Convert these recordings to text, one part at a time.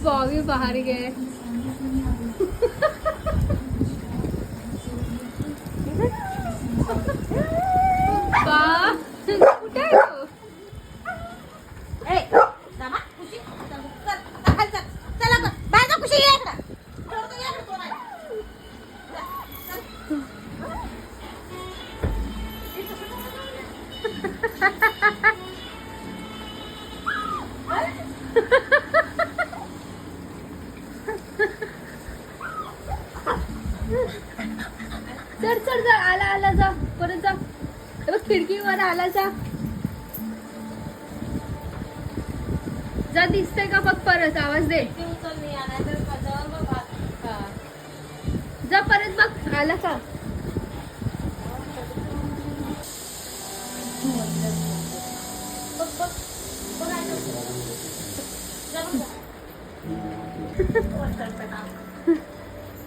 बॉबी बाहेर गे बा कुठे आहे तो? चल चल जा आला आला जा परत जा खिडकीवर आला जा जा दिसतंय का बघ परत आवाज दे जा परत बघ आला का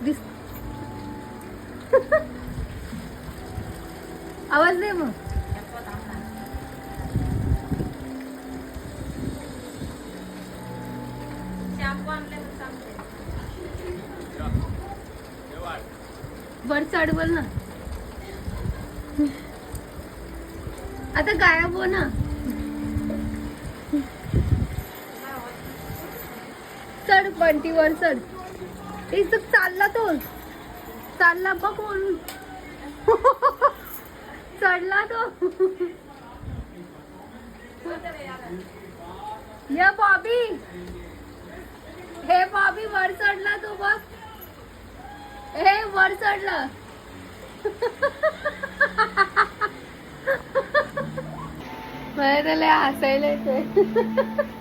दिस आवाज दे मग वर चढ बोल ना आता गायब हो ना चढ बंटीवर चढ इथं चालला तो चालला बघ म्हणून चढला तो ये बॉबी हे बॉबी वर चढला तो बघ हे वर चढला मला त्याला हसायला येतंय